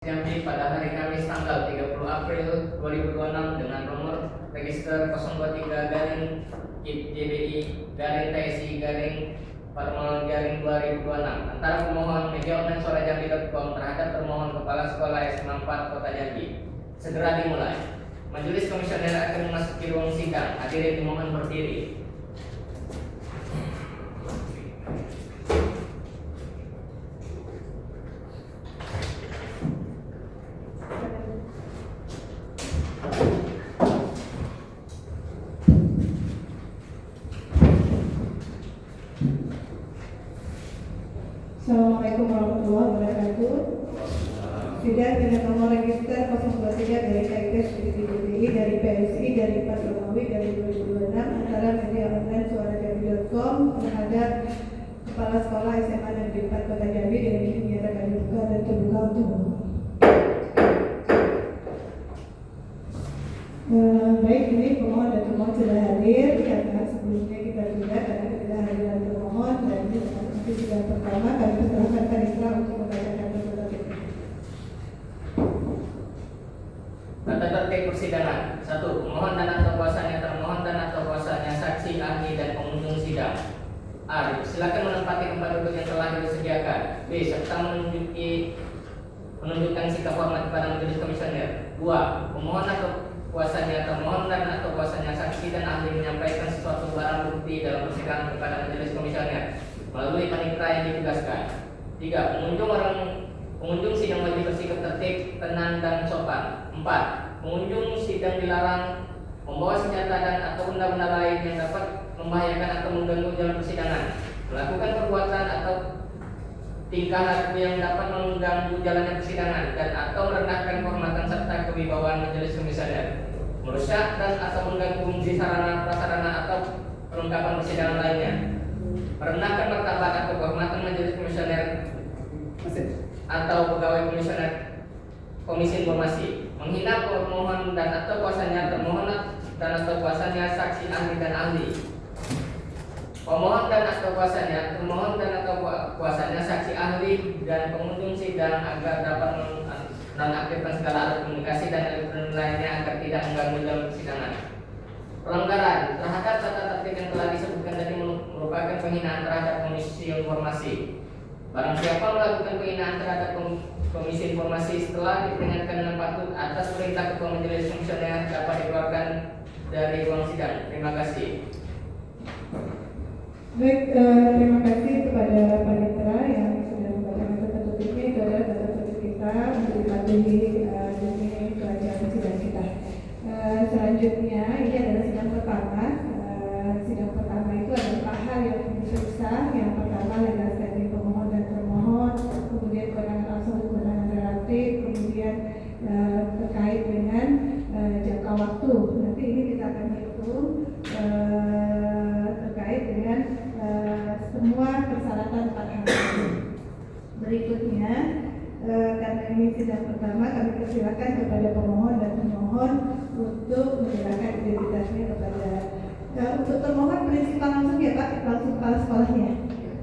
Jambi pada hari Kamis tanggal 30 April 2026 dengan nomor register 023-JBI-TSI-2026 antara pemohon media online suarajambi.com terhadap termohon kepala sekolah SMA 4 Kota Jambi segera dimulai. Majelis komisioner akan memasuki ruang sidang. Hadirin dimohon berdiri. Assalamualaikum warahmatullahi wabarakatuh. Sidang dengan nomor register 023-KIP dari PSI dari Pak Romawi dari 2026 antara media online suarajambi.com terhadap kepala sekolah SMA Negeri 4 Kota Jambi dengan ini menyatakan dibuka dan terbuka untuk umum. Baik, ini pemohon dan termohon sudah hadir karena sebelumnya kita sudah karena ketidakhadiran termohon dan ini nanti sidang pertama kami persilahkan Panitra untuk membacakan tata tertib. Tata tertib persidangan. 1. Pemohon dan atau kuasanya, termohon dan atau kuasanya, saksi, ahli, dan pengunjung sidang. A. Silakan menempati tempat duduk yang telah disediakan. B. Serta menunjukkan sikap hormat kepada majelis komisioner. 2. Pemohon atau kuasanya, termohon dan atau kuasanya, saksi, dan ahli menyampaikan sesuatu barang bukti dalam persidangan kepada majelis komisioner melalui panitera yang ditugaskan. 3. Pengunjung sidang wajib bersikap tertib, tenang, dan sopan. 4. Pengunjung sidang dilarang membawa senjata dan atau benda-benda lain yang dapat membahayakan atau mengganggu jalan persidangan, melakukan perbuatan atau tingkah laku yang dapat mengganggu jalannya persidangan dan atau merendahkan kehormatan serta kewibawaan majelis komisioner, merusak dan atau mengganggu fungsi sarana prasarana atau perlengkapan persidangan lainnya, merendahkan martabat atau kehormatan majelis komisioner atau pegawai komisioner komisi informasi, menghina pemohon dan atau kuasanya, termohon dan atau kuasanya, saksi, ahli, dan ahli, pemohon dan atau kuasanya, termohon dan atau kuasanya, saksi, ahli, dan pengunjung sidang agar dapat menonaktifkan segala alat komunikasi dan elektronik lainnya agar tidak mengganggu dalam persidangan. Pelanggaran terhadap tata tertib yang telah disebutkan tadi merupakan penghinaan terhadap komisi informasi. Barang siapa melakukan penghinaan terhadap komisi informasi setelah diperingatkan dengan patut atas perintah ketua majelis komisioner dapat dikeluarkan dari ruang sidang. Terima kasih. Baik, terima kasih kepada Panitra yang sudah membacakan tata tertibnya. Itu adalah tata tertib kita untuk dipatuhi demi pelajaran sidang kita. Selanjutnya ini adalah sidang pertama. Sidang pertama itu adalah hal yang diperiksa. Yang pertama legal standing pemohon dan termohon, kemudian kewenangan absolut, kewenangan relatif, kemudian terkait dengan jangka waktu. Nanti ini kita akan hitung terkait dengan semua persyaratan 4 hal. Berikutnya, karena ini sidang pertama, kami persilakan kepada pemohon dan termohon untuk menyerahkan identitasnya kepada untuk termohon prinsipal langsung ya Pak, langsung kepala sekolahnya.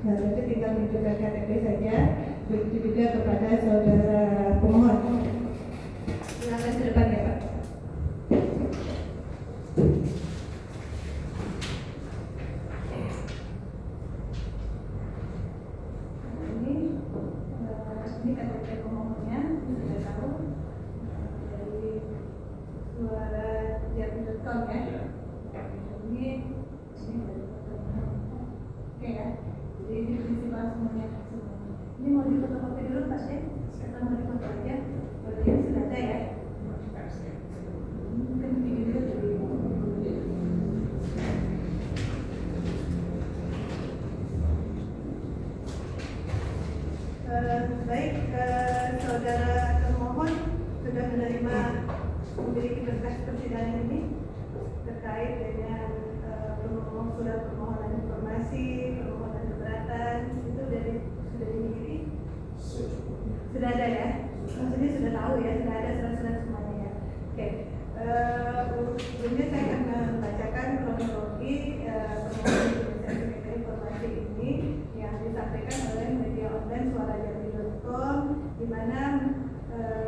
Nah, berarti tinggal menunjukkan KTP saja. Begitu juga kepada saudara pemohon. Silakan ke depan ya Pak. Ini KTP pemohonnya sudah tahu dari suara jam.com ya. Ini oke ya. Jadi ini prinsipal semuanya. Ini mau difotokopi dulu Pak Syed? Atau mau difoto aja? Kalau ini sudah ada ya. Mungkin video dulu. Baik, saudara termohon sudah menerima memiliki berkas persidangan ini terkait dengan pemohon surat permohonan informasi, permohonan keberatan itu sudah dimiliki? Sudah ada ya? Maksudnya sudah tahu ya, sudah ada surat-surat semuanya ya. Oke, sebelumnya saya akan membacakan kronologi permohonan informasi ini yang disampaikan oleh media online suarajambi.com, di mana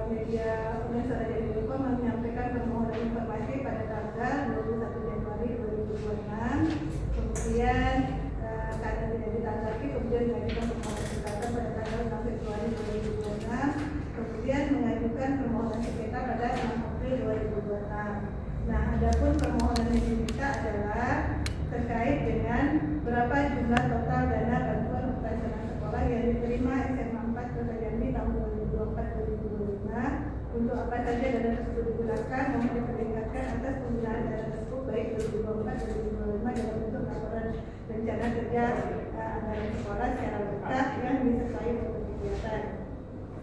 media online Suara Jambi.com menyampaikan permohonan informasi pada tanggal 21 Januari 2026. Kemudian karena tidak ditanggapi, kemudian mengajukan permohonan gugatan pada tanggal 6 Februari 2026. Kemudian mengajukan permohonan sengketa pada 6 April 2026. Nah, adapun permohonan yang diminta adalah terkait dengan berapa jumlah total dana bantuan operasional sekolah yang diterima SMA 4 Kota Jambi tahun 2024-2025, untuk apa saja dana tersebut digunakan, mohon diperlihatkan atas penggunaan dana tersebut baik 2024-2025 dalam bentuk laporan rencana kerja anggaran sekolah secara lengkap yang disertai untuk kegiatan.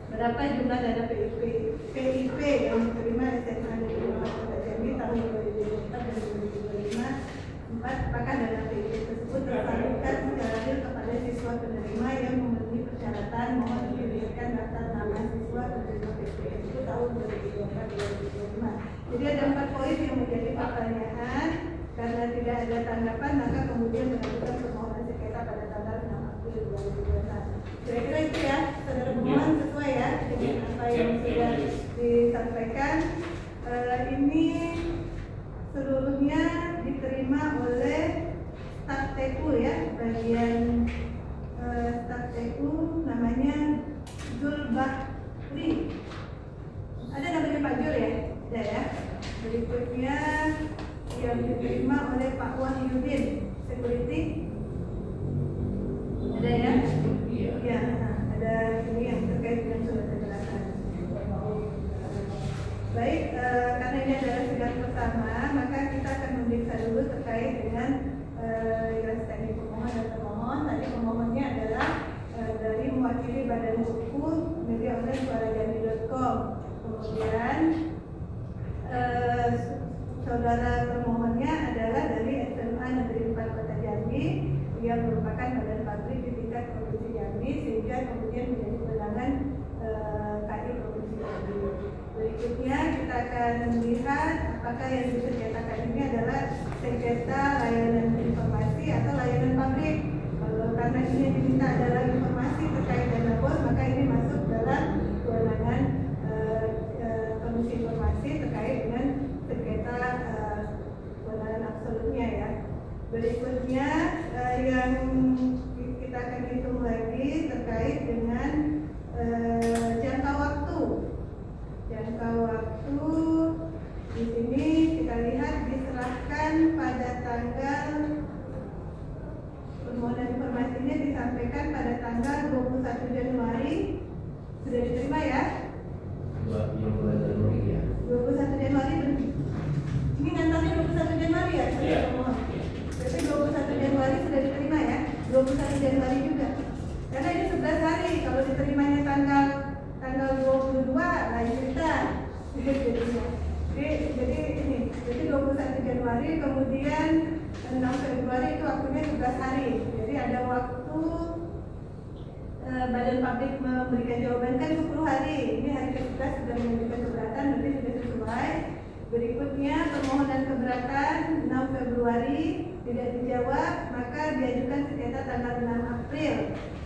Berapa jumlah dana PIP yang diterima SMA Negeri 4 Kota Jambi tahun 2024 dan 2025. 4. Apakah dana PIP tersebut tersalurkan secara real kepada siswa penerima yang memenuhi persyaratan? Mohon diberikan daftar nama siswa penerima PIP itu tahun 2024-2025. Jadi ada 4 poin yang menjadi pertanyaan. Karena tidak ada tanggapan, maka kemudian mengajukan permohonan sengketa pada tanggal 6 April 2021. Kira-kira itu ya, saudara pemohon sesuai ya dengan apa yang sudah disampaikan. Ini seluruhnya diterima oleh staf TU ya, bagian staf TU namanya Zulbahri. Ada namanya Pak Jul ya? Ada ya. Berikutnya yang diterima oleh Pak Wahyudin, security. Ada ya? Iya. Ada ini yang terkait dengan surat keterangan. Baik, karena ini adalah sidang pertama, maka kita akan memeriksa dulu terkait dengan jelas teknik pemohon dan termohon. Tadi pemohonnya adalah dari mewakili Badan Hukum Media Online Suara Jambi.com. Kemudian saudara termohonnya adalah dari SMA Negeri 4 Kota Jambi yang merupakan badan publik di tingkat Provinsi Jambi, sehingga kemudian menjadi kewenangan KI Provinsi Jambi. Berikutnya kita akan melihat apakah yang disengketakan ini adalah sengketa layanan informasi atau layanan publik. Kalau karena ini yang diminta adalah informasi terkait dana BOS, maka ini masuk dalam kewenangan Komisi Informasi terkait dengan sengketa kewenangan absolutnya ya. Berikutnya yang kita akan hitung lagi terkait dengan jangka waktu. Jangka waktu di sini kita lihat diserahkan pada tanggal, permohonan informasinya disampaikan pada tanggal 21 Januari. Sudah diterima ya? 21 Januari. Ini ngantarnya 21 Januari ya? Iya. Berarti 21 Januari sudah diterima ya? 21 Januari juga. Karena ini 11 hari. Kalau diterimanya tanggal 22 lain cerita. Jadi ini. Jadi 21 Januari, kemudian 6 Februari itu waktunya 11 hari. Jadi ada waktu Badan Publik memberikan jawaban kan 10 hari. Ini hari ke-11 sudah mengajukan keberatan, nanti sudah sesuai. Berikutnya permohonan keberatan 6 Februari tidak dijawab, maka diajukan sengketa tanggal 6 April.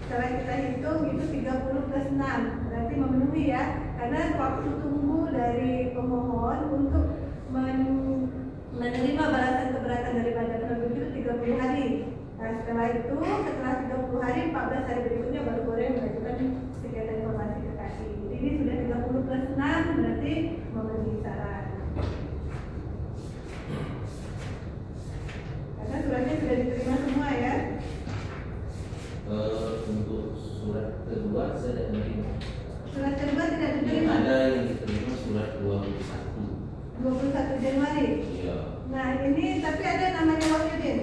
Setelah kita hitung itu 30 plus 6, berarti memenuhi ya. Karena waktu tunggu dari pemohon untuk menerima balasan keberatan dari Badan Publik itu 30 hari. Nah, setelah 30 hari, 14 hari berikutnya baru boleh mengajukan sengketa informasi ke KI. Jadi ini sudah 30 plus 6, berarti memenuhi syarat. Karena suratnya sudah diterima semua ya. Untuk surat kedua saya tidak menerima. Surat kedua tidak Yang diterima. ada yang diterima surat 21. 21 Januari. Iya. Nah ini tapi ada namanya Wahyudin.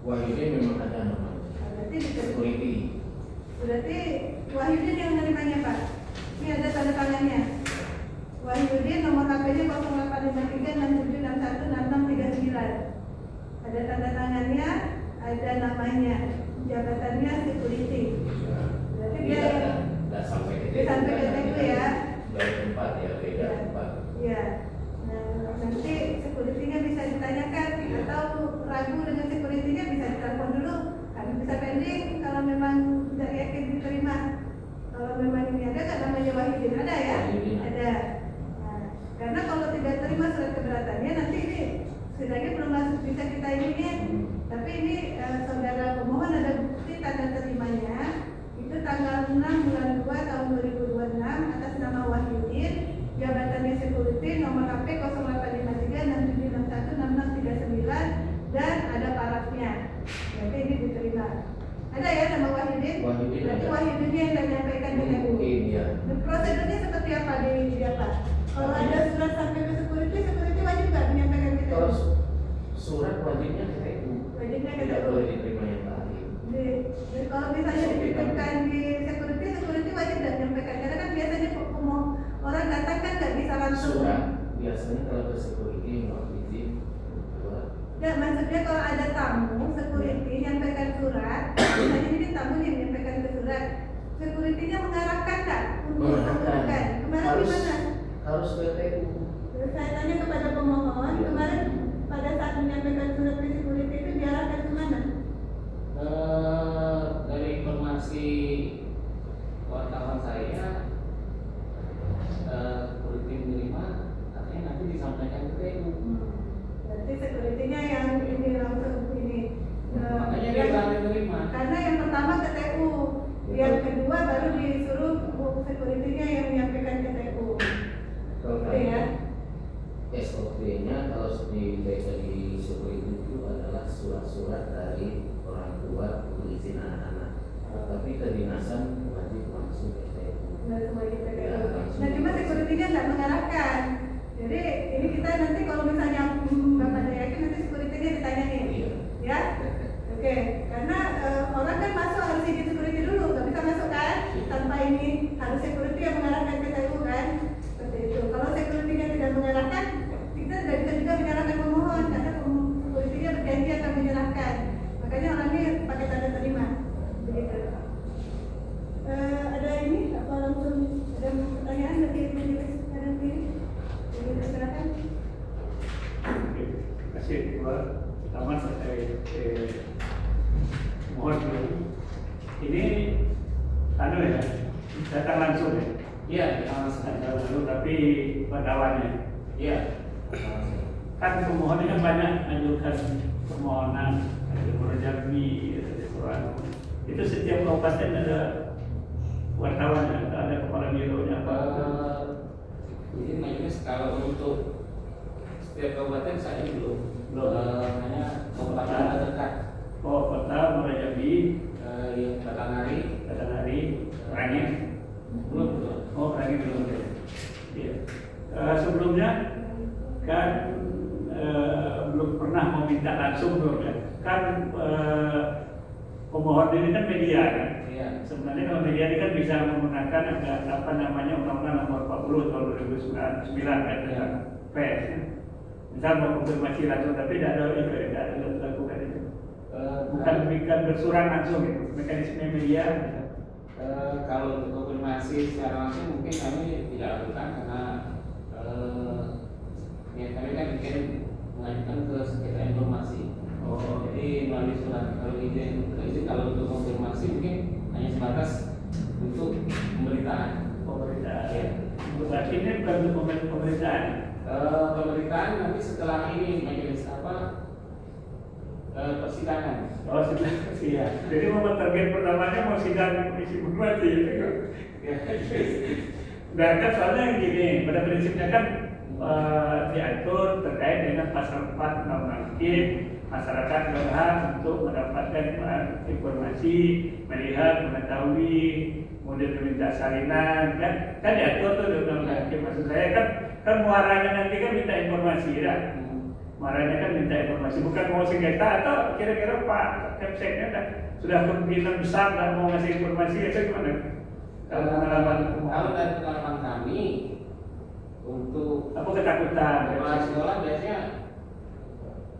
Wahyudin memang ada namanya. Berarti diterima. Security. Berarti Wahyudin yang menerimanya Pak. Ini ada tanda tangannya. Wahyudin nomor HP-nya 085367616639. Ada tanda tangannya, ada namanya, jabatannya security. Berarti dia tidak sampai ke dia sampai ke TU ya. dari tempat ya, beda tempat. Iya. Nah, nanti security-nya bisa ditanyakan atau ragu dengan security-nya bisa ditelepon dulu. Kami bisa pending kalau memang tidak yakin diterima Kalau memang ini ada, kan namanya Wahidin ada ya? Wahidin. Ada. Nah, karena kalau tidak terima surat keberatannya, nanti ini setidaknya belum masuk bisa kita ini. Tapi ini saudara pemohon ada bukti tanda terimanya. Itu tanggal 6 bulan 2 tahun 2026 atas nama Wahidin, jabatannya security, nomor HP 085367616639 dan ada parafnya. Berarti ini diterima. Ada ya nama Wahidin? Wahidin Berarti ada. Wahidinnya yang menyampaikan ke TU. Mungkin ya. Prosedurnya seperti apa di apa? Kalau ada surat sampai ke security wajib nggak menyampaikan ke TU? Kalau surat wajibnya ke TU. Wajibnya ke Tidak TU. boleh diterima yang lain. Kalau misalnya dititipkan di security wajib dan menyampaikan, karena kan biasanya orang datang kan nggak bisa langsung. Surat biasanya kalau ke security mau izin surat. Ya, maksudnya kalau ada tamu security nyampaikan surat, misalnya ini tamu yang menyampaikan ke surat, security-nya mengarahkan nggak untuk mengajukan? Kemarin gimana? Harus ke TU. Saya tanya kepada pemohon, Iya. kemarin pada saat menyampaikan surat ke security itu diarahkan kemana? Dari informasi wartawan saya, politik menerima artinya nanti disampaikan ke TU. Berarti security-nya yang ini langsung ini. Makanya dia berani menerima. Karena yang pertama ke TU, yang kedua baru disuruh security-nya yang menyampaikan ke TU. Kalau Oke ya. SOP-nya kalau di security itu adalah surat-surat dari orang tua untuk izin anak-anak. Tapi kedinasan wajib langsung ke TU. Langsung aja ke Ya, TU. langsung. Nah cuma security-nya nggak mengarahkan. Jadi ini kita nanti kalau misalnya Bapak ada yakin nanti security-nya ditanyain. Iya. Ya? Oke, karena orang kan masuk harus izin security dulu, nggak bisa masuk kan tanpa ini, harus security yang mengarahkan ke TU kan, seperti itu. Kalau security-nya tidak mengarahkan, kita tidak bisa juga menyerahkan pemohon karena security-nya berjanji akan menyerahkan. Makanya orangnya pakai tanda terima. Begitu. Ada ini apa langsung ada pertanyaan dari majelis sekarang ini? Jadi silakan. Oke, terima kasih. Pertama saya mohon dulu. Ini ya, datang langsung ya. Iya, Datang langsung tapi perdawannya. iya. Kan pemohon ini kan banyak ajukan permohonan, ada Murjabi, ada Quran. Itu setiap kabupaten ada wartawan, ada kepala bironya apa. Jadi majelis kalau untuk setiap kabupaten saya belum. Belum. Hanya kabupaten terdekat. Oh, kota Murjabi, Yang Batanghari Batanghari, Merangin. belum. Oh, lagi belum ya. Iya. Sebelumnya kan belum pernah meminta langsung belum ya. Kan pemohon ini kan media kan. Iya. Sebenarnya kalau media ini kan bisa menggunakan ada apa namanya Undang-Undang Nomor 40 tahun 2009 kan tentang pers. Misal mau konfirmasi langsung tapi tidak ada lakukan itu. Bukan bersurat langsung itu mekanisme media. Kalau untuk konfirmasi secara langsung mungkin kami tidak lakukan karena ya kami kan mungkin mengajukan ke sengketa informasi. Oh, Jadi melalui surat kalau izin kalau untuk konfirmasi mungkin hanya sebatas untuk pemberitaan. pemerintah. Ya. Berarti ini bukan untuk pemerintahan. Pemberitaan nanti setelah ini majelis persidangan. Oh, sudah. Iya. Jadi mau target pertamanya mau sidang komisi bupati gitu. Ya. Nah, kan soalnya gini, pada prinsipnya kan diatur terkait dengan pasal 4 Undang-Undang KIM, masyarakat berhak untuk mendapatkan informasi, melihat, mengetahui, kemudian meminta salinan, kan diatur tuh di Undang-Undang KIM. Maksud saya kan muaranya nanti kan minta informasi, ya. Muaranya kan minta informasi, bukan mau sengketa atau kira-kira Pak Kepseknya sudah kemungkinan besar dan mau ngasih informasi itu gimana? Kalau Kalau dari pengalaman kami untuk apa ketakutan? kepala sekolah biasanya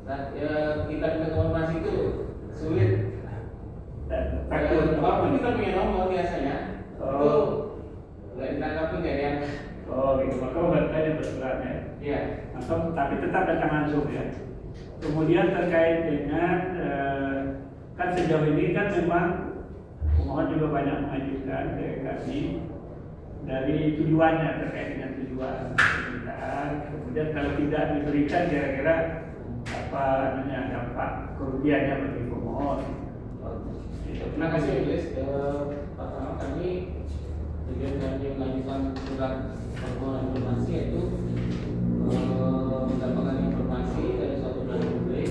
kita minta informasi itu sulit. Takut. Walaupun kita punya nomor biasanya Oh. itu nggak ditanggapi nggak ada yang Oh, gitu. Maka bertanya bersuratnya. iya. Atau tapi tetap datang langsung ya. Kemudian terkait dengan kan sejauh ini kan memang pemohon juga banyak mengajukan ke kami dari tujuannya terkait dengan tujuan permintaan. Kemudian kalau tidak diberikan kira-kira apa namanya dampak kerugiannya bagi pemohon. Terima kasih Majelis. Pertama kami tujuan kami mengajukan surat permohonan informasi yaitu mendapatkan informasi dari suatu pelayanan publik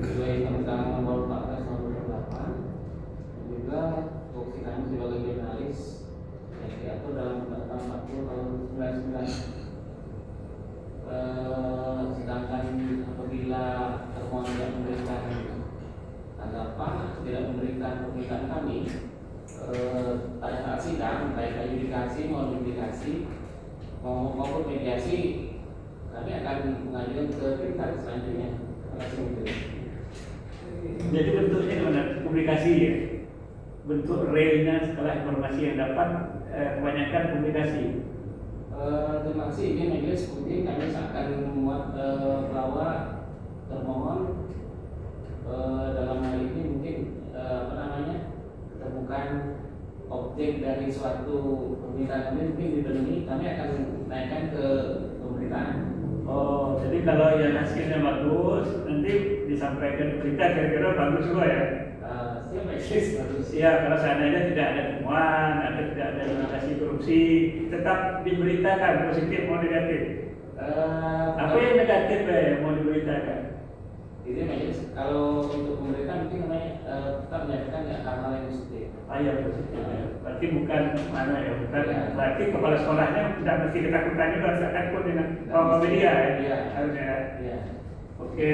sesuai Undang-Undang Nomor 14 Tahun 2008 dan juga fungsi kami sebagai jurnalis yang diatur dalam Undang-Undang 40 Tahun 99. Sedangkan apabila termohon tidak memberikan tanggapan, tidak memberikan permintaan kami pada saat sidang, baik adjudikasi maupun judikasi maupun mediasi, kami akan mengajukan ke tingkat selanjutnya. Terima kasih. Jadi bentuknya gimana? Publikasi ya? Bentuk realnya setelah informasi yang dapat kebanyakan publikasi. Terima kasih. Ini majelis mungkin kami akan membuat bahwa termohon dalam hal ini mungkin bukan objek dari suatu permintaan kami mungkin dipenuhi, kami akan naikkan ke pemberitaan. Oh, jadi kalau yang hasilnya bagus, nanti disampaikan ke berita kira-kira bagus juga ya? Siap majelis bagus. Ya, kalau seandainya tidak ada temuan atau tidak ada indikasi korupsi, tetap diberitakan positif mau negatif. Apa yang negatif yang mau diberitakan? Jadi majelis kalau untuk pemberitaan mungkin namanya tetap menyatakan ya hal-hal yang positif. Yang positif ya. Berarti bukan mana ya, bukan. Berarti kepala sekolahnya tidak mesti ketakutan juga, tidak takut dengan media ya. Iya. Harusnya. Iya. Oke.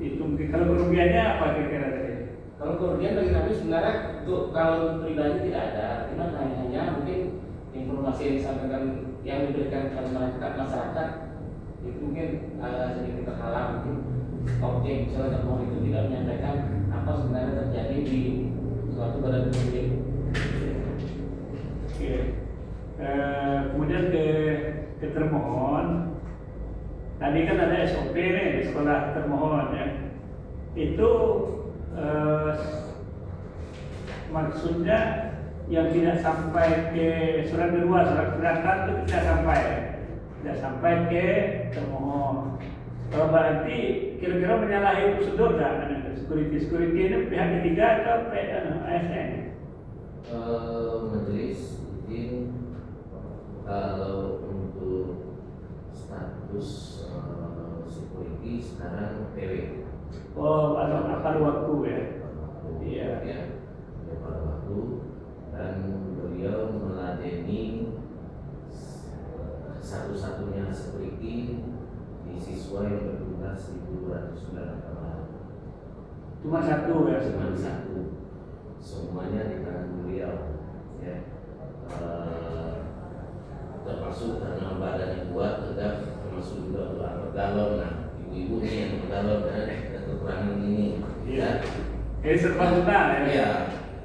Itu mungkin kalau kerugiannya apa kira-kira tadi? Kalau kerugian bagi kami sebenarnya untuk kalau pribadi tidak ada, cuma hanya mungkin informasi yang disampaikan yang diberikan kepada masyarakat itu mungkin sedikit terhalang, mungkin objek misalnya termohon itu tidak menyampaikan apa sebenarnya terjadi di suatu badan publik. Oke. Kemudian ke termohon. Tadi kan ada SOP nih di sekolah termohon ya. Itu maksudnya yang tidak sampai ke surat kedua, surat keberatan itu tidak sampai ke termohon. Kalau berarti kira-kira menyalahi prosedur nggak? Security ini pihak ketiga atau ASN? Majelis izin kalau untuk status security sekarang PW. Oh, apa waktu ya? Iya. Ya, pada waktu dan beliau meladeni satu-satunya security di siswa yang berjumlah 1.209 kemarin. Cuma satu ya? Cuma satu. Semuanya di tangan beliau. Ya. Termasuk karena badannya kuat, tegap, termasuk juga untuk angkat galon. Nah, ibu-ibu nih yang galon dan kekurangan ini. Iya. Ini serba-serba ya? Iya.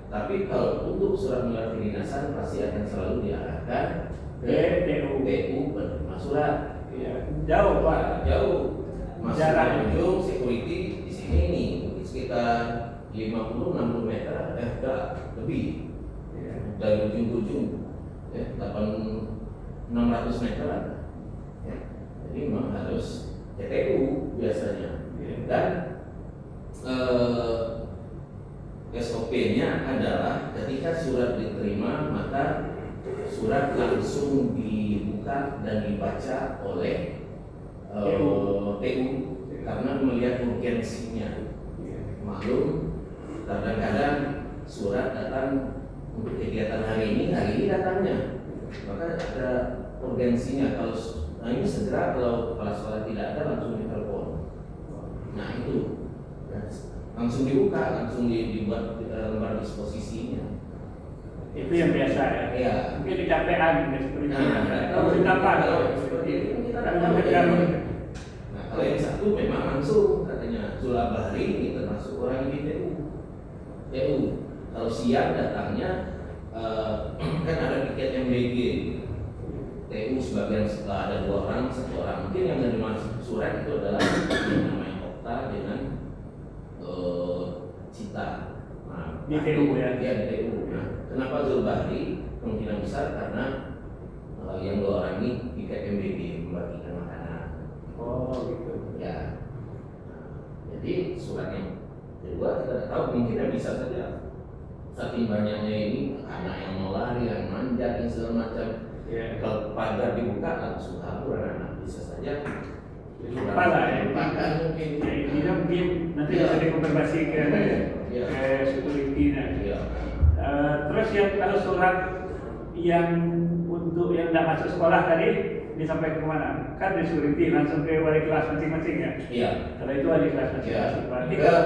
Tapi kalau untuk surat menyurat kedinasan pasti akan selalu diarahkan ke TU penerima surat. Iya. Jauh Pak. Jauh. Masuk Jarak. ujung security di sini nih mungkin sekitar 50-60 meter, enggak lebih. Iya. Dari ujung ke ujung, ya 600 meter ada. Ya. Jadi memang harus TPU biasanya. Iya. Dan SOP-nya adalah ketika surat diterima maka surat langsung dibuka dan dibaca oleh TU karena melihat urgensinya. Maklum kadang-kadang surat datang untuk kegiatan hari ini datangnya, maka ada urgensinya. Kalau ini segera, kalau kepala sekolah tidak ada langsung ditelepon. Nah itu ya, langsung dibuka, langsung dibuat lembar disposisinya. Itu yang biasa ya? Iya. Mungkin di KPA gitu seperti itu. Kalau ditambah seperti itu kita Karena dapat tegang. Nah, kalau yang satu memang langsung katanya Zulabahri ini termasuk orang di TU. Kalau siang datangnya kan ada piket MBG. TU sebagian ada 2 orang, 1 orang. Mungkin yang menerima surat itu adalah yang namanya Okta dengan Cita. Nah, Di TU ya? Iya di TU. Nah, kenapa Zulbahri? Kemungkinan besar karena yang 2 orang ini piket MBB membagikan makanan. Oh gitu. Ya. Nah, jadi surat yang kedua kita tidak tahu, mungkin bisa saja saking banyaknya ini anak yang mau lari, yang manjat, yang segala macam. Ya. Kalau pagar dibuka langsung kabur anak-anak, bisa saja. Lupa lah ya. Lupakan mungkin. Ya intinya mungkin nanti Iya. bisa dikonfirmasi ke Iya. security nanti. Iya. Terus yang kalau surat yang untuk yang tidak masuk sekolah tadi disampaikan kemana? Kan di security langsung ke wali kelas masing-masing ya. Iya. Kalau itu wali kelas Ya, masing-masing. Berarti ke kan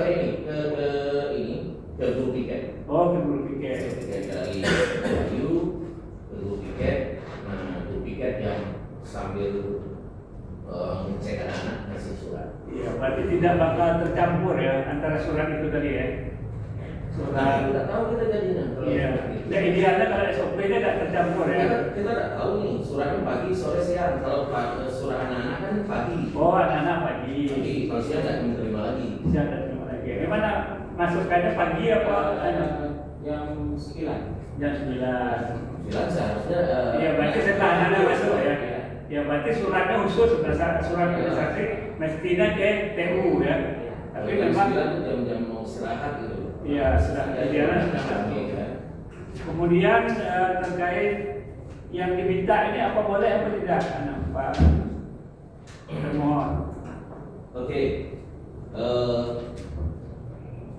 ini ke guru piket. oh ke guru piket. Piket dari Wahyu ke guru piket. Nah, guru piket yang sambil ngecek anak ngasih surat. Iya, berarti tidak bakal tercampur ya antara surat itu tadi ya. Nah, Surat. kita tahu kita jadinya. Iya. Ya idealnya kalau SOP nya tidak tercampur ya. Kita tidak tahu nih suratnya pagi, sore, siang. Kalau surat anak-anak kan pagi. Oh anak-anak pagi. Pagi, kalau siang nggak diterima lagi. Siang dan terima lagi. Gimana masukkannya pagi apa? Jam 9. Jam 9. Bilang seharusnya. Iya, berarti setelah anak masuk ya. Ya, berarti suratnya khusus surat organisasi mestinya ke TU ya. Tapi memang jam-jam mau istirahat gitu. iya sudah idealnya sudah masuk. Ya. Kemudian terkait yang diminta ini apa boleh apa tidak? Anak Pak termohon. Oke.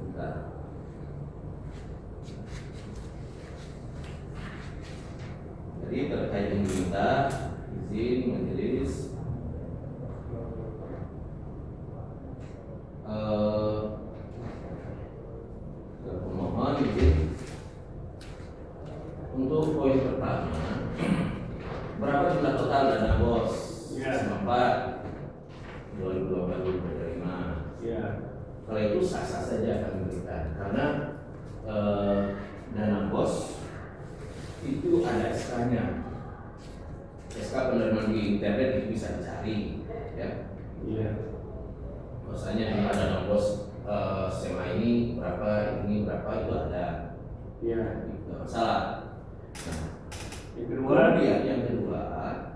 Bentar. Jadi terkait yang diminta izin majelis pemohon izin untuk poin pertama berapa jumlah total dana bos Ya. sempat 2025. Ya. Kalau itu sah-sah saja kami berikan karena dana bos itu ada SK-nya. SK penerimaan di internet itu bisa dicari, ya. Iya. Maksudnya di dana bos SMA ini berapa, ini berapa itu ada. Iya. Tidak masalah. Nah, Yang kedua, yang kedua,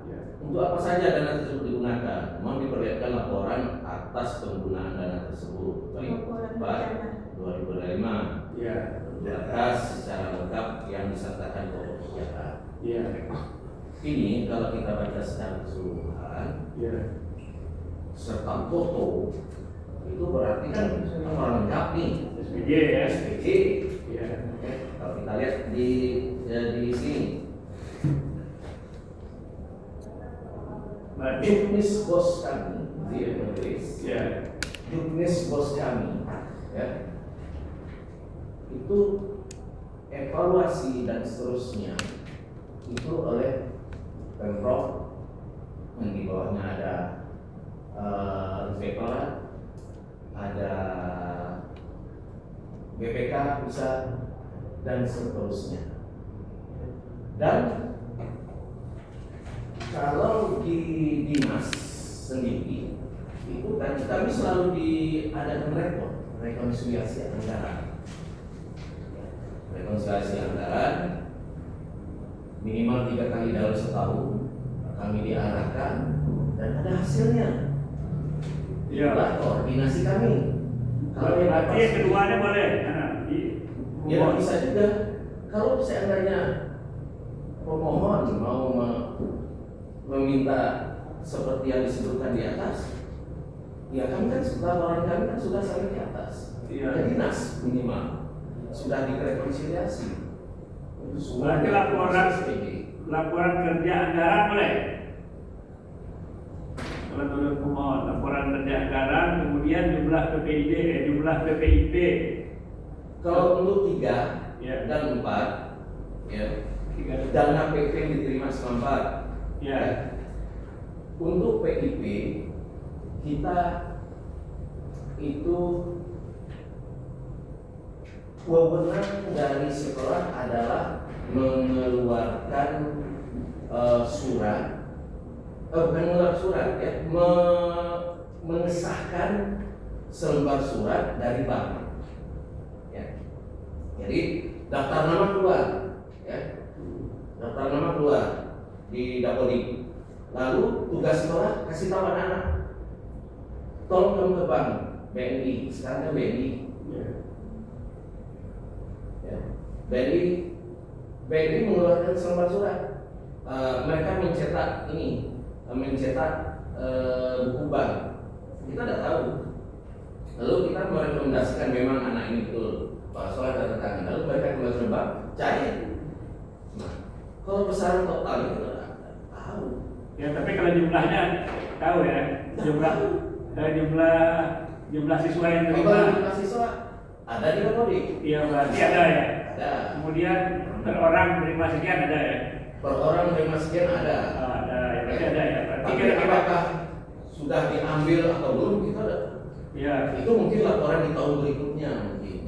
ya. untuk apa saja dana tersebut digunakan? Mohon diperlihatkan laporan atas penggunaan dana tersebut. Baik, Pak 2025. Ya. Berkas secara lengkap yang disertakan pokok kegiatan. Iya. Ini kalau kita baca secara keseluruhan Iya. serta foto itu berarti kan orang lengkap nih. SPJ ya. SPJ. Iya. Oke, kalau kita lihat di sini. Berarti Juknis bos kami, dia menulis. ya. Juknis bos kami, ya, itu evaluasi dan seterusnya itu oleh Pemprov, yang di bawahnya ada inspektorat, ada BPK bisa dan seterusnya. Dan kalau di dinas sendiri itu kan kami selalu diadakan rekonsiliasi anggaran. Rekonsiliasi anggaran minimal 3 kali dalam setahun kami diarahkan dan ada hasilnya. Iya. Itulah koordinasi kami. Kalau yang Berarti yang keduanya boleh. Nah, ya bisa juga. Kalau seandainya pemohon mau meminta seperti yang disebutkan di atas, ya kami kan laporan kami kan sudah sampai di atas. Iya. Ya dinas minimal sudah direkonsiliasi. Itu semua Berarti laporan kerja anggaran boleh. Kalau menurut pemohon laporan kerja anggaran, kemudian jumlah PPID, jumlah PPIP. Kalau untuk 3 Ya. dan 4, ya, Tiga. dana PP yang diterima selama 4. Ya. Untuk PIP kita itu wewenang dari sekolah adalah mengeluarkan surat, bukan mengeluarkan surat ya, mengesahkan selembar surat dari bank. Ya. Jadi daftar nama keluar, ya. Daftar nama keluar di Dapodik. Lalu tugas sekolah kasih tahu anak-anak, tolong kamu ke bank BNI, sekarang kan BNI. Ya. BNI mengeluarkan selembar surat. Mereka mencetak buku bank. Kita tidak tahu. Lalu kita merekomendasikan memang anak ini betul Pak Solah tanda tangan. Lalu mereka kembali ke bank, cair. Nah, kalau besaran totalnya kita tidak tahu. Ya, tapi kalau jumlahnya tahu ya, jumlah siswa yang terima. Kalau jumlah siswa ada di Dapodik. Iya, berarti ada ya. Ada. Kemudian per orang terima sekian ada ya. Per orang terima sekian ada. Ada ya, berarti ada ya. Berarti Tapi kira-kira apakah sudah diambil atau belum kita ada. ya. Itu mungkin laporan di tahun berikutnya mungkin.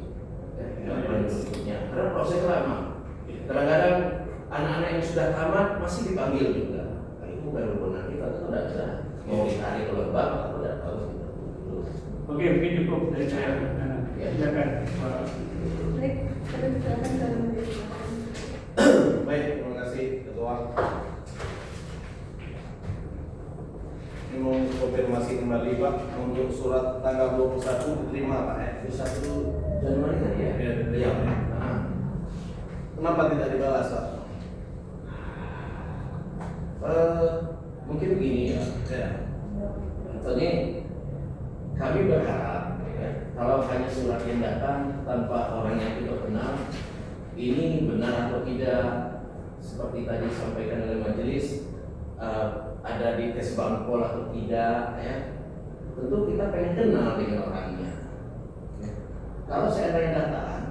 Laporan berikutnya. Karena proses lama. Kadang-kadang anak-anak yang sudah tamat masih dipanggil juga. Nah, itu bukan benar kita tidak bisa mau ditarik ke lembang atau tidak tahu kita. Oke, mungkin cukup dari saya. Ya. Silakan. Baik, terus silakan dalam menjadi. Baik, terima kasih Ketua. Ini mau konfirmasi kembali Pak untuk surat tanggal 21 diterima Pak ya. 1 Januari tadi ya? Iya, diterima. Iya. Nah, Kenapa tidak dibalas Pak? mungkin begini ya. Ya. Contohnya kami berharap ya, kalau hanya surat yang datang tanpa orang yang kita kenal, ini benar atau tidak seperti tadi disampaikan oleh majelis, ada di tes bangpol atau tidak ya. Tentu kita pengen kenal dengan orangnya ya. Kalau seandainya datang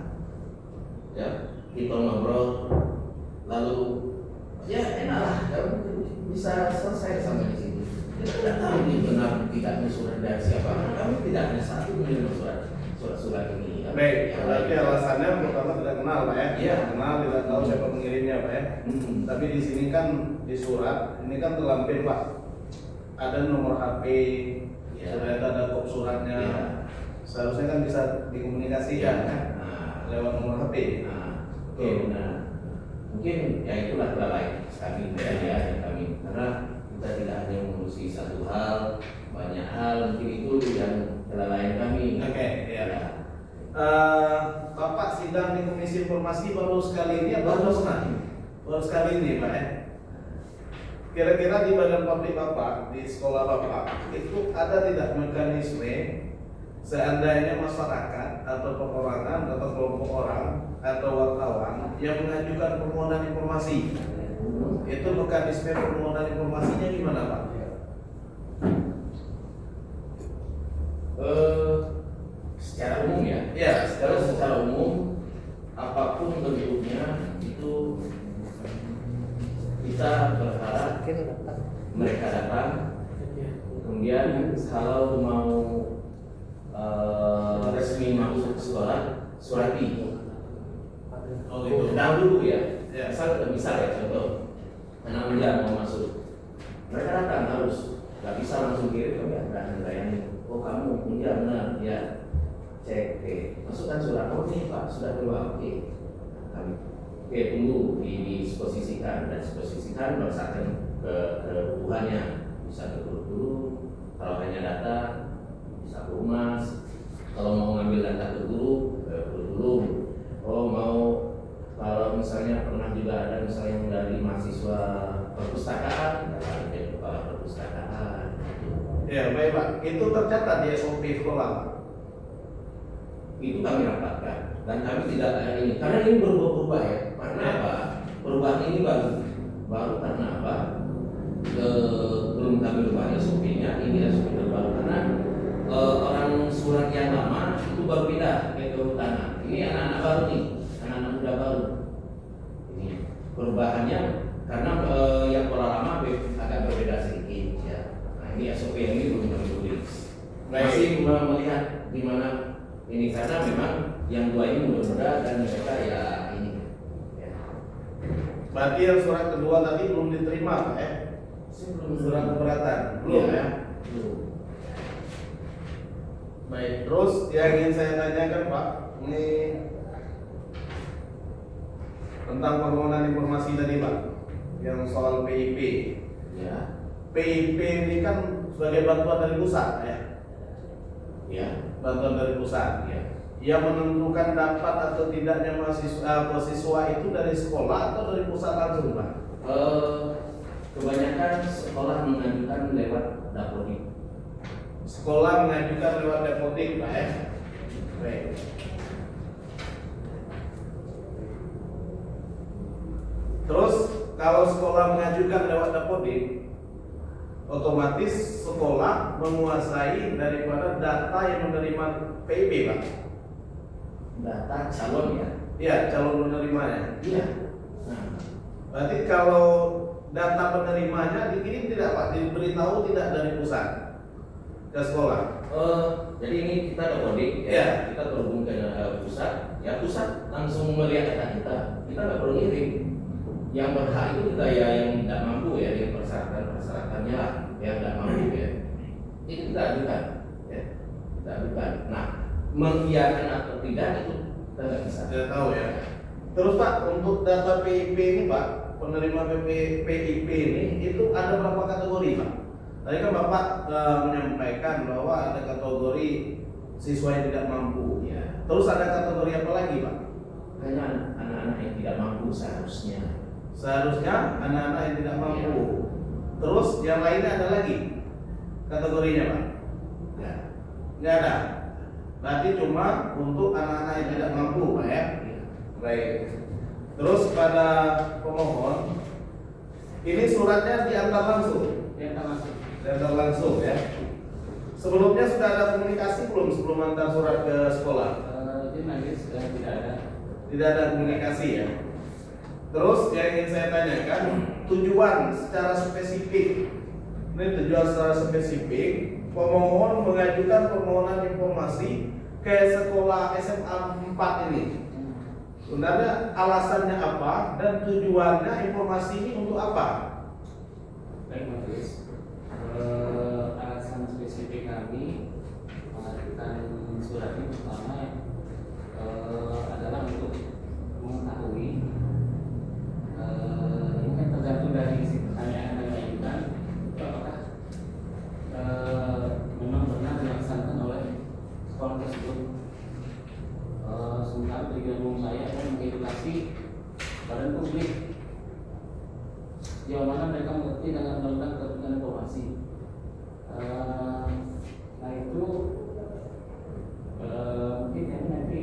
ya, kita ngobrol lalu ya enak lah, bisa selesai sama di situ. Kita tidak tahu ini benar tidaknya surat dari siapa. Kami tidak hanya satu menerima surat ini ya. Baik, Yang berarti lain. alasannya pertama tidak kenal Pak ya. Iya. Tidak kenal, tidak tahu siapa pengirimnya Pak ya. Tapi di sini kan di surat ini kan terlampir Pak. Ada nomor HP, Iya. sudah ada kop suratnya. Iya. Seharusnya kan bisa dikomunikasikan Iya. kan Nah, lewat nomor HP. oke, benar. Mungkin ya itulah kelalaian kami ya kami, karena kita tidak hanya mengurusi satu hal, banyak hal, mungkin itu yang kelalaian kami. Oke, ya. Ya. Bapak sidang di Komisi Informasi baru sekali ini atau baru sekali? Baru sekali ini Pak ya. Kira-kira di badan publik Bapak, di sekolah Bapak, itu ada tidak mekanisme seandainya masyarakat atau perorangan atau kelompok orang atau wartawan yang mengajukan permohonan informasi, itu mekanisme permohonan informasinya gimana Pak? Secara umum ya. Ya, Secara umum apapun bentuknya itu kita berharap mereka datang. Kemudian kalau mau resmi masuk ke sekolah, surati. Oh gitu. Dahulu ya. Ya. Misal ya contoh anak muda mau masuk, mereka datang harus. Gak bisa langsung kirim, kami akan layani. Oh kamu iya benar ya. Cek, masukkan surat. Oh ini Pak sudah keluar. Oke. Kami tunggu disposisikan dan disposisikan berdasarkan kebutuhannya. Bisa ke guru, kalau hanya data bisa ke humas. Kalau mau ngambil data ke guru, dulu. Oh mau kalau misalnya pernah juga ada misalnya yang dari mahasiswa perpustakaan, dari kepala perpustakaan. Ya baik Pak, itu tercatat di SOP sekolah. Itu kami rapatkan dan kami tidak ini karena ini berubah-ubah ya. Karena apa? Perubahan ini baru karena apa? Belum kami ubah SOP-nya, ini SOP terbaru karena orang surat yang lama itu baru pindah ke kehutanan. Ini anak-anak baru nih, anak-anak muda baru. Ini perubahannya karena yang pola lama agak berbeda sedikit ya. Nah ini SOP yang ini belum kami tulis. Masih melihat di mana ini karena memang yang dua ini muda-muda dan mereka ya ini. Ya. Berarti yang surat kedua tadi belum diterima Pak ya? Surat keberatan belum ya? Belum. Baik, terus yang ingin saya tanyakan Pak, ini tentang permohonan informasi tadi Pak, yang soal PIP. Ya, PIP ini kan sebagai bantuan dari pusat ya, ya, bantuan dari pusat. ya. Yang menentukan dapat atau tidaknya mahasiswa itu dari sekolah atau dari pusat langsung Pak? Kebanyakan sekolah mengajukan lewat dapodik. Sekolah mengajukan lewat dapodik Pak ya. Baik. Terus kalau sekolah mengajukan lewat dapodik, otomatis sekolah menguasai daripada data yang menerima PIP Pak. Data calon ya. Iya, calon penerimanya. Iya. Nah, Berarti kalau data penerimanya dikirim tidak Pak? Diberitahu tidak dari pusat ke sekolah? jadi ini kita dapodik Ya. ya, kita terhubung ke pusat. Ya pusat langsung melihat data kita. Kita nggak perlu ngirim. Yang berhak itu kita ya yang tidak mampu ya, yang persyaratan-persyaratannya lah yang tidak mampu ya. Itu kita ajukan, ya. Kita ajukan. Nah, mengiyakan atau tidak itu kita nggak bisa. Tidak tahu ya. Terus Pak, untuk data PIP ini Pak, penerima PIP ini itu ada berapa kategori Pak? Tadi kan Bapak menyampaikan bahwa ada kategori siswa yang tidak mampu. Ya. Terus ada kategori apa lagi Pak? Hanya anak-anak yang tidak mampu seharusnya. Seharusnya anak-anak yang tidak mampu. Terus yang lainnya ada lagi kategorinya Pak? Ya. Nggak ada. Berarti cuma untuk anak-anak yang tidak mampu Pak ya? Baik. Terus pada pemohon, ini suratnya diantar langsung. Diantar langsung ya. Sebelumnya sudah ada komunikasi belum sebelum antar surat ke sekolah? Itu nanti sudah tidak ada. Tidak ada komunikasi ya. Terus yang ingin saya tanyakan, tujuan secara spesifik. Ini tujuan secara spesifik, pemohon mengajukan permohonan informasi ke sekolah SMA 4 ini. Sebenarnya alasannya apa dan tujuannya informasi ini untuk apa? Baik Mas Chris. Alasan spesifik kami mengajukan surat ini pertama adalah untuk mengetahui ini kan tergantung dari isi pertanyaan yang diajukan itu apakah memang benar dilaksanakan oleh sekolah tersebut. Sementara tujuan umum saya adalah mengedukasi badan publik sejauh mana mereka mengerti dengan undang-undang keterbukaan informasi. Nah itu mungkin ini nanti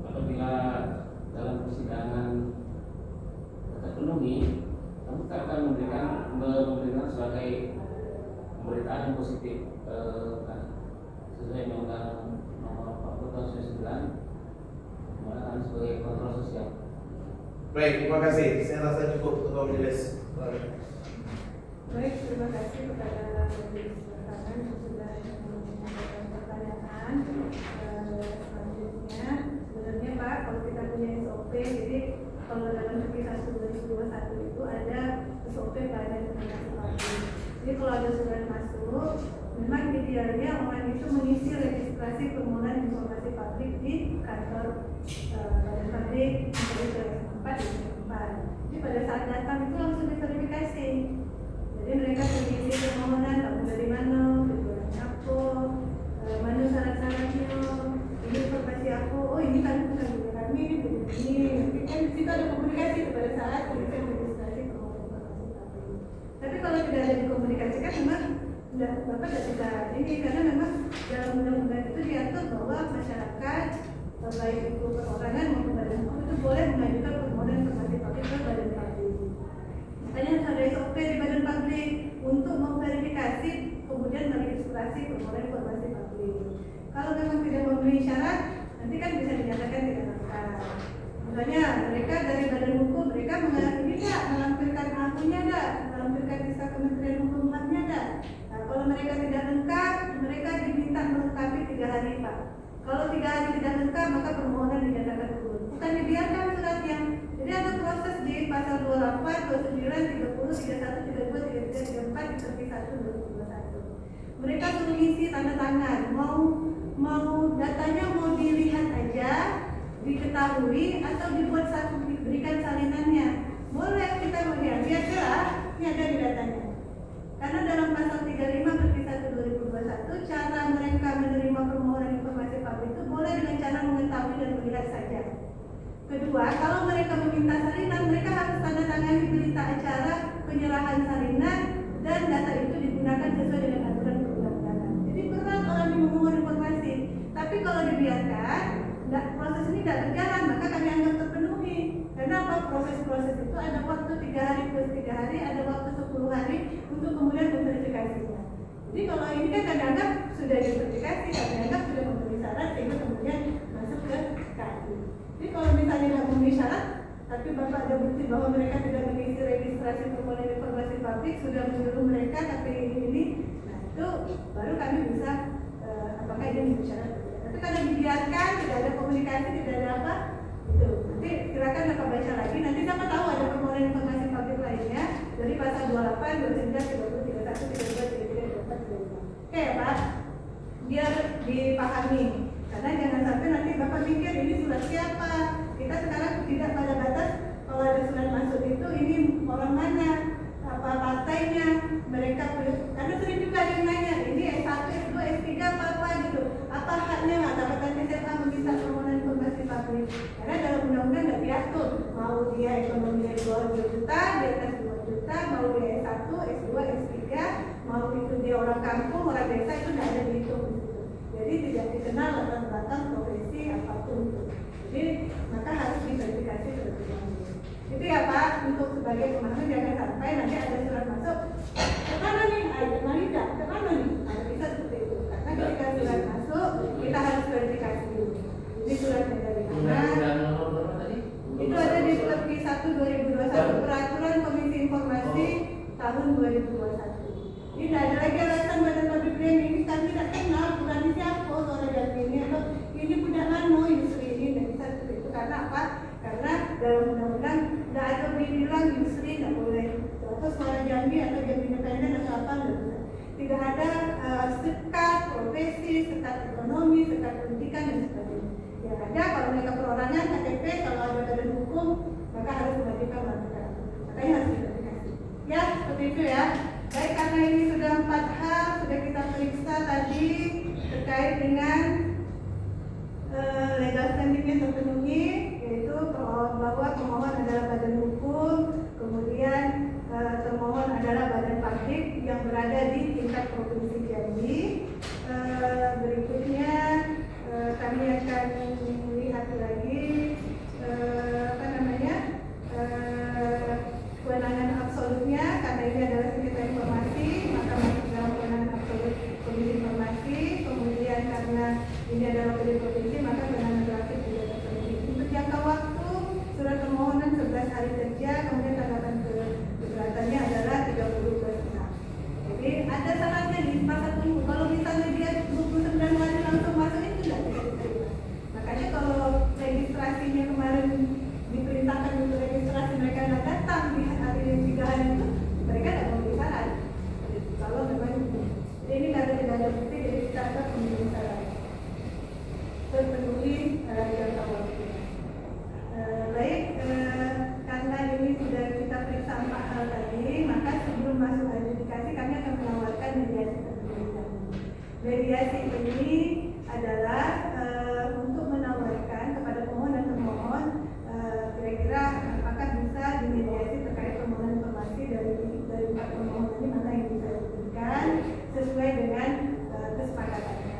apabila dalam persidangan terpenuhi, kami akan memberikan sebagai pemberitaan yang positif sesuai undang-undang nomor 40 tahun 1999 kami sebagai kontrol sosial. Baik, terima kasih. Saya rasa cukup Ketua Majelis. Baik, terima kasih kepada majelis pertahanan yang sudah menyampaikan pertanyaan. Selanjutnya, sebenarnya Pak, kalau kita punya SOP, jadi kalau dalam Pergi 1 2021 itu ada SOP badan informasi publik. Jadi kalau ada surat masuk, memang idealnya orang itu mengisi registrasi permohonan informasi publik di kantor badan publik dari PS4 di PS4. Jadi pada saat datang itu langsung diverifikasi. Jadi mereka mengisi permohonan, kamu dari mana, tujuannya apa, mana syarat-syaratnya, ini informasi aku, oh ini kan bukan dari kami, ini begini. Nanti kan di situ ada komunikasi pada saat mereka registrasi permohonan informasi publik. Tapi kalau tidak ada dikomunikasikan, memang Bapak tidak bisa ini karena memang dalam undang-undang itu diatur bahwa masyarakat baik itu perorangan maupun badan hukum itu boleh mengajukan permohonan informasi publik ke badan publik. Makanya harus ada SOP di badan publik untuk memverifikasi kemudian meregistrasi permohonan informasi publik. Kalau memang tidak memenuhi syarat, nanti kan bisa dinyatakan tidak lengkap. Misalnya mereka dari badan hukum mereka ini tidak melampirkan akunnya tidak, melampirkan visa Kementerian Hukum HAM-nya tidak. Nah, kalau mereka tidak lengkap, mereka diminta melengkapi 3 hari Pak. Kalau 3 hari tidak lengkap, maka permohonan dinyatakan gugur. Bukan dibiarkan suratnya. Jadi ada proses di pasal 28, 29, 30, 31, 32, 33, 34 di Pergi 1 2021. Mereka suruh isi tanda tangan, mau datanya mau dilihat aja, diketahui atau dibuat satu berikan salinannya. Boleh kita melihat, lihat jelas, ini ada di datanya. Karena dalam pasal 35 berkisar 2021, cara mereka menerima permohonan informasi publik itu boleh dengan cara mengetahui dan melihat saja. Kedua, kalau mereka meminta salinan, mereka harus tanda tangani berita acara penyerahan salinan dan data itu digunakan sesuai dengan aturan perundang-undangan. Jadi berat orang memohon informasi, tapi kalau dibiarkan, proses ini tidak berjalan, maka kami anggap terpenuhi. Karena apa? Proses-proses itu ada waktu 3 hari plus 3 hari, ada waktu 10 hari untuk kemudian memverifikasinya. Jadi kalau ini kan kami anggap sudah diverifikasi, kami anggap sudah memenuhi syarat sehingga kemudian masuk ke KI. Jadi kalau misalnya tidak memenuhi syarat, tapi Bapak ada bukti bahwa mereka tidak mengisi registrasi permohonan informasi publik, sudah menyuruh mereka tapi ini, nah itu baru kami bisa apakah ini memenuhi syarat. Tapi kalau dibiarkan, tidak ada komunikasi, tidak ada apa, itu nanti silakan Bapak baca lagi. Nanti siapa tahu ada permohonan informasi publik lainnya dari pasal 28, 29, 30, 31, 32, 33, 34, 35. Oke ya Pak, biar dipahami. Karena jangan sampai nanti Bapak mikir ini surat siapa. Kita sekarang tidak pada batas kalau ada surat masuk itu ini orang mana, apa partainya, mereka karena sering juga ada yang nanya ini S1, S2, S3 apa gitu. Apa haknya dapatkan SMA meminta permohonan informasi publik? Karena dalam undang-undang tidak diatur mau dia ekonominya 2 juta, di atas 2 juta, mau dia S1, S2, S3, mau itu dia orang kampung, orang desa itu tidak ada dihitung. Jadi tidak dikenal latar belakang profesi apapun itu. Jadi maka harus diverifikasi terlebih dahulu. Itu ya Pak, untuk sebagai pemahaman jangan sampai nanti ada surat masuk ke mana nih, ada tidak ke mana nih, ada bisa seperti itu. Karena ketika surat masuk kita harus verifikasi dulu. Jadi suratnya dari mana? Itu ada di Perpi 1 2021 Peraturan Komisi Informasi tahun 2021. Ini tidak ada lagi alasan Badan Publik ini kami tidak kenal, bukan siapa soal jam ini atau ini punya Mano Yusri ini tidak bisa seperti itu. Karena apa? Karena dalam undang-undang tidak ada bilang Yusri tidak boleh atau suara Jambi atau Jambi Independen atau apa tidak bisa. Tidak ada sekat profesi, sekat ekonomi, sekat pendidikan dan sebagainya. Yang ada kalau mereka perorangan KTP, kalau ada badan hukum maka harus melakukan laporan. Makanya harus diverifikasi. Ya seperti itu ya. Baik, karena ini sudah 4 hal sudah kita periksa tadi terkait dengan legal standingnya terpenuhi, yaitu bahwa pemohon adalah badan hukum, kemudian termohon adalah badan publik yang berada di tingkat provinsi Jambi. Berikutnya kami akan melihat lagi kewenangan absolutnya, karena ini adalah sengketa informasi maka masuk dalam kewenangan absolut Komisi Informasi. Kemudian karena ini adalah provinsi maka kewenangan relatif juga terpenuhi. Untuk jangka waktu surat permohonan 11 hari kerja, kemudian tanggapan keberatannya adalah 30+6. Jadi ada salahnya di pasal tunggu. Kalau misalnya dia 29 hari langsung masuk itu tidak bisa diterima. Makanya kalau registrasinya kemarin diperintahkan untuk registrasi mereka tidak datang di hari 3 hari itu, mereka tidak memberi saran. Kalau memang ini karena tidak ada bukti, jadi kita akan memberi saran. Terpenuhi yang awal. Baik, karena ini sudah kita periksa 4 hal tadi, maka sebelum masuk adjudikasi kami akan menawarkan mediasi terlebih dahulu. Mediasi ini adalah untuk menawarkan kepada pemohon dan termohon kira-kira apakah bisa dimediasi terkait permohonan informasi dari 4 permohonan ini mana yang bisa diberikan sesuai dengan kesepakatannya.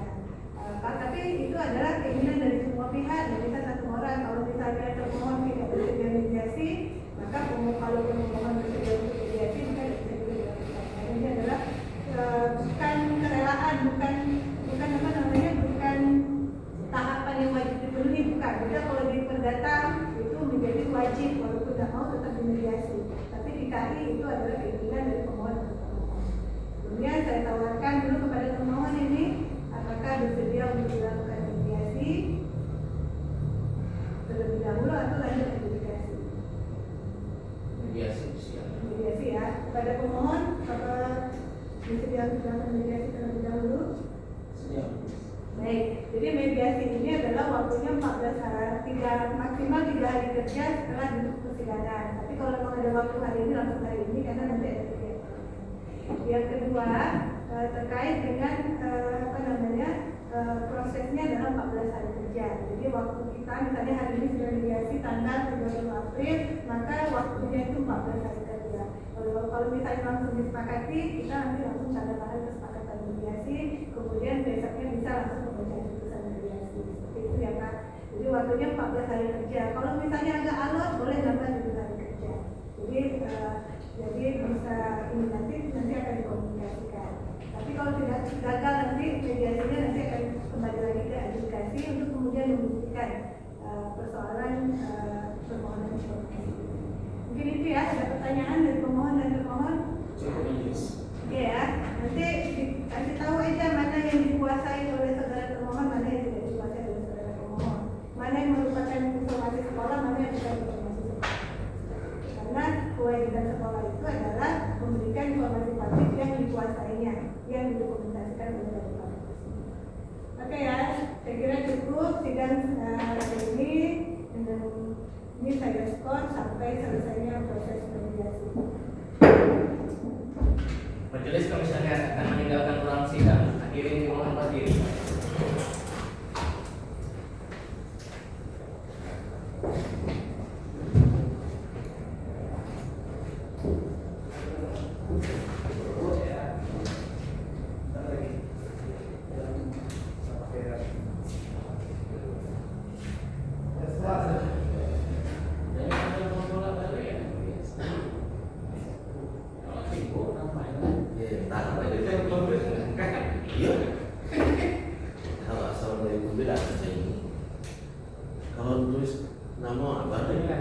Tapi itu adalah keinginan dari semua pihak, dari kita satu orang. Kalau misalnya termohon tidak bersedia mediasi, maka kalau pemohon bersedia untuk mediasi maka tidak bisa dilakukan. Ini adalah bukan kerelaan, bukan apa namanya, bukan tahapan yang wajib dipenuhi, bukan. Jadi kalau di perdata itu menjadi wajib walaupun tidak mau tetap dimediasi. Tapi di KI itu adalah keinginan dari pemohon. Kemudian saya tawarkan dulu kepada pemohon ini apakah bersedia untuk dilakukan mediasi terlebih dahulu atau lanjut adjudikasi. Mediasi ya. Kepada pemohon apakah bersedia untuk dilakukan mediasi terlebih dahulu? Baik, jadi mediasi ini adalah waktunya 14 hari, maksimal 3 hari kerja setelah duduk persidangan. Tapi kalau memang ada waktu hari ini, langsung hari ini karena nanti ada kegiatan. Yang kedua, terkait dengan prosesnya adalah 14 hari kerja. Jadi waktu kita misalnya hari ini sudah mediasi tanggal 30 April, maka waktunya itu 14 hari kerja. Kalau misalnya langsung disepakati, kita nanti langsung tanda tangan kesepakatan mediasi, kemudian besoknya bisa langsung membaca putusan mediasi. Seperti itu ya Kak. Jadi waktunya 14 hari kerja. Kalau misalnya agak alot, boleh nambah 7 hari kerja. Jadi bisa ini nanti akan dikomunikasikan. Tapi kalau tidak gagal nanti mediasinya nanti akan kembali lagi ke adjudikasi untuk kemudian membuktikan persoalan permohonan informasi. Mungkin itu ya, ada pertanyaan dari pemohon dan termohon. Oke ya, nanti dikasih tahu aja mana yang dikuasai oleh saudara termohon, mana yang tidak dikuasai oleh saudara pemohon, mana yang merupakan informasi sekolah, mana yang bukan informasi sekolah. Karena kewajiban sekolah itu adalah memberikan informasi publik yang dikuasainya, yang didokumentasikan oleh Bapak. Oke ya, saya kira cukup sidang hari ini. Dan ini saya skor sampai selesainya proses mediasi. Majelis Komisioner akan meninggalkan ruang sidang. Hadirin dimohon berdiri. Kalau assalamualaikum tidak baca ini. Kalau nulis nama apa nih? Ya.